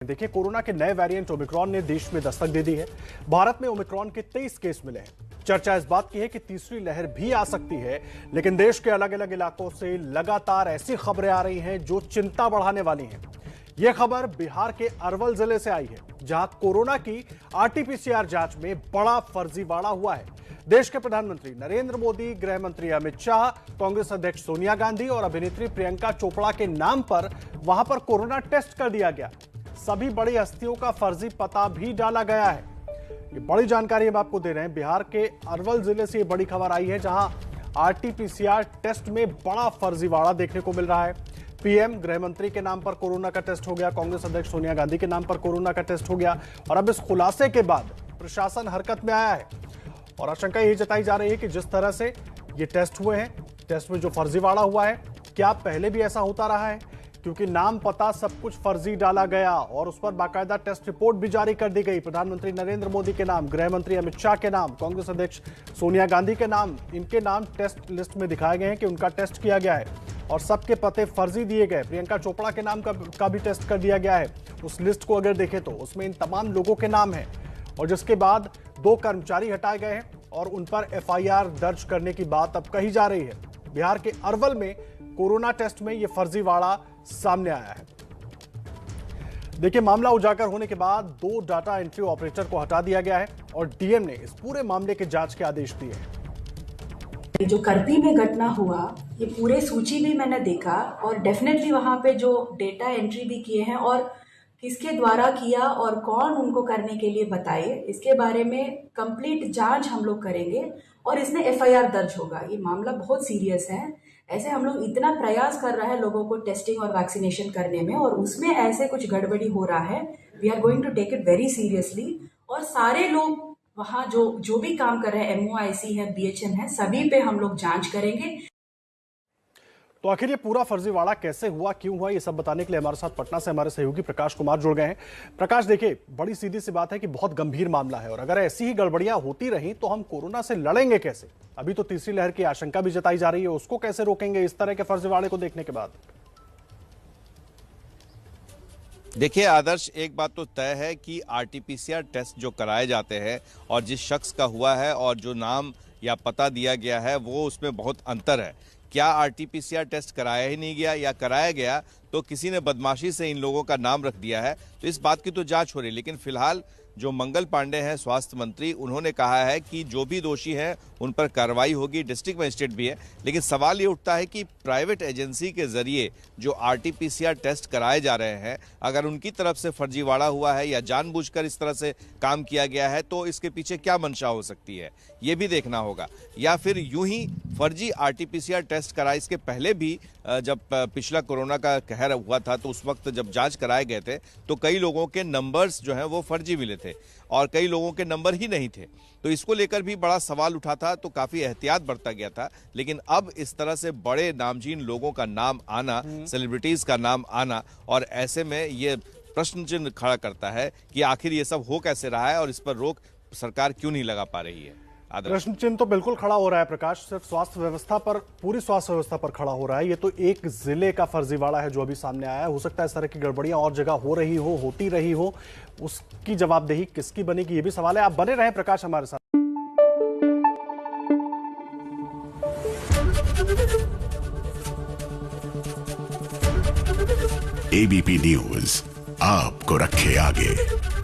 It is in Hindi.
देखिए, कोरोना के नए वेरिएंट ओमिक्रॉन ने देश में दस्तक दे दी है। भारत में ओमिक्रॉन के 23 केस मिले हैं। चर्चा इस बात की है कि तीसरी लहर भी आ सकती है, लेकिन देश के अलग अलग इलाकों से लगातार ऐसी खबरें आ रही हैं जो चिंता बढ़ाने वाली हैं। यह खबर बिहार के अरवल जिले से आई है, जहां कोरोना की आरटीपीसीआर जांच में बड़ा फर्जीवाड़ा हुआ है। देश के प्रधानमंत्री नरेंद्र मोदी, गृह मंत्री अमित शाह, कांग्रेस अध्यक्ष सोनिया गांधी और अभिनेत्री प्रियंका चोपड़ा के नाम पर वहां पर कोरोना टेस्ट कर दिया गया। सभी बड़ी हस्तियों का फर्जी पता भी डाला गया है। ये बड़ी जानकारी हम आपको दे रहे हैं। बिहार के अरवल जिले से ये बड़ी खबर आई है, जहां आरटीपीसीआर टेस्ट में बड़ा फर्जीवाड़ा देखने को मिल रहा है। पीएम, गृह मंत्री के नाम पर कोरोना का टेस्ट हो गया, कांग्रेस अध्यक्ष सोनिया गांधी के नाम पर कोरोना का टेस्ट हो गया और अब इस खुलासे के बाद प्रशासन हरकत में आया है और आशंका यही जताई जा रही है कि जिस तरह से ये टेस्ट हुए हैं, टेस्ट में जो फर्जीवाड़ा हुआ है, क्या पहले भी ऐसा होता रहा है? क्योंकि नाम पता सब कुछ फर्जी डाला गया और उस पर बाकायदा टेस्ट रिपोर्ट भी जारी कर दी गई। प्रधानमंत्री नरेंद्र मोदी के नाम, गृह मंत्री अमित शाह के नाम, कांग्रेस अध्यक्ष सोनिया गांधी के नाम, इनके नाम टेस्ट लिस्ट में दिखाए गए हैं कि उनका टेस्ट किया गया है और सबके पते फर्जी दिए गए। प्रियंका चोपड़ा के नाम का भी टेस्ट कर दिया गया है। उस लिस्ट को अगर देखें तो उसमें इन तमाम लोगों के नाम हैं और जिसके बाद 2 कर्मचारी हटाए गए हैं और उन पर एफआईआर दर्ज करने की बात अब कही जा रही है। बिहार के अरवल में कोरोना टेस्ट में यह फर्जीवाड़ा सामने आया है। देखिए, मामला उजागर होने के बाद 2 डाटा एंट्री ऑपरेटर को हटा दिया गया है और डीएम ने इस पूरे मामले के जांच के आदेश दिए हैं। जो करपी में घटना हुआ, ये पूरे सूची भी मैंने देखा और डेफिनेटली वहां पे जो डेटा एंट्री भी किए हैं और किसके द्वारा किया और कौन उनको करने के लिए बताए, इसके बारे में कंप्लीट जांच हम लोग करेंगे और इसमें एफआईआर दर्ज होगा। ये मामला बहुत सीरियस है। ऐसे हम लोग इतना प्रयास कर रहा है लोगों को टेस्टिंग और वैक्सीनेशन करने में और उसमें ऐसे कुछ गड़बड़ी हो रहा है। We are going to take it very seriously और सारे लोग वहाँ जो भी काम कर रहे हैं, MOIC है, BHM है, सभी पे हम लोग जांच करेंगे। तो आखिर ये पूरा फर्जीवाड़ा कैसे हुआ, क्यों हुआ, ये सब बताने के लिए हमारे साथ पटना से हमारे सहयोगी प्रकाश कुमार जुड़ गए हैं। प्रकाश, देखिए, बड़ी सीधी सी बात है कि बहुत गंभीर मामला है और अगर ऐसी ही गड़बड़ियां होती रही तो हम कोरोना से लड़ेंगे कैसे? अभी तो तीसरी लहर की आशंका भी जताई जा रही है, उसको कैसे रोकेंगे इस तरह के फर्जीवाड़े को देखने के बाद? देखिए आदर्श, एक बात तो तय है कि आरटीपीसीआर टेस्ट जो कराए जाते हैं और जिस शख्स का हुआ है और जो नाम या पता दिया गया है, वो उसमें बहुत अंतर है। क्या आरटीपीसीआर टेस्ट कराया ही नहीं गया या कराया गया तो किसी ने बदमाशी से इन लोगों का नाम रख दिया है? तो इस बात की तो जांच हो रही है। लेकिन फिलहाल जो मंगल पांडे हैं स्वास्थ्य मंत्री, उन्होंने कहा है कि जो भी दोषी हैं उन पर कार्रवाई होगी। डिस्ट्रिक्ट मजिस्ट्रेट भी है। लेकिन सवाल ये उठता है कि प्राइवेट एजेंसी के जरिए जो आरटीपीसीआर टेस्ट कराए जा रहे हैं, अगर उनकी तरफ से फर्जीवाड़ा हुआ है या जानबूझकर इस तरह से काम किया गया है तो इसके पीछे क्या मंशा हो सकती है, ये भी देखना होगा। या फिर यूं ही फर्जी आरटीपीसीआर टेस्ट कराए। इसके पहले भी जब पिछला कोरोना का कहर हुआ था तो उस वक्त जब जांच कराए गए थे तो कई लोगों के नंबर्स जो हैं वो फर्जी मिले थे और कई लोगों के नंबर ही नहीं थे। तो इसको लेकर भी बड़ा सवाल उठा था, तो काफी एहतियात बरता गया था। लेकिन अब इस तरह से बड़े नामचीन लोगों का नाम आना, सेलिब्रिटीज का नाम आना, और ऐसे में ये प्रश्न चिन्ह खड़ा करता है कि आखिर ये सब हो कैसे रहा है और इस पर रोक सरकार क्यों नहीं लगा पा रही है। प्रश्न चिन्ह तो बिल्कुल खड़ा हो रहा है प्रकाश, सिर्फ स्वास्थ्य व्यवस्था पर, पूरी स्वास्थ्य व्यवस्था पर खड़ा हो रहा है। ये तो एक जिले का फर्जीवाड़ा है जो अभी सामने आया है। हो सकता है इस तरह की गड़बड़ियां और जगह हो रही हो, होती रही हो, उसकी जवाबदेही किसकी बनेगी, ये भी सवाल है। आप बने रहें प्रकाश हमारे साथ। ABP न्यूज आपको रखे आगे।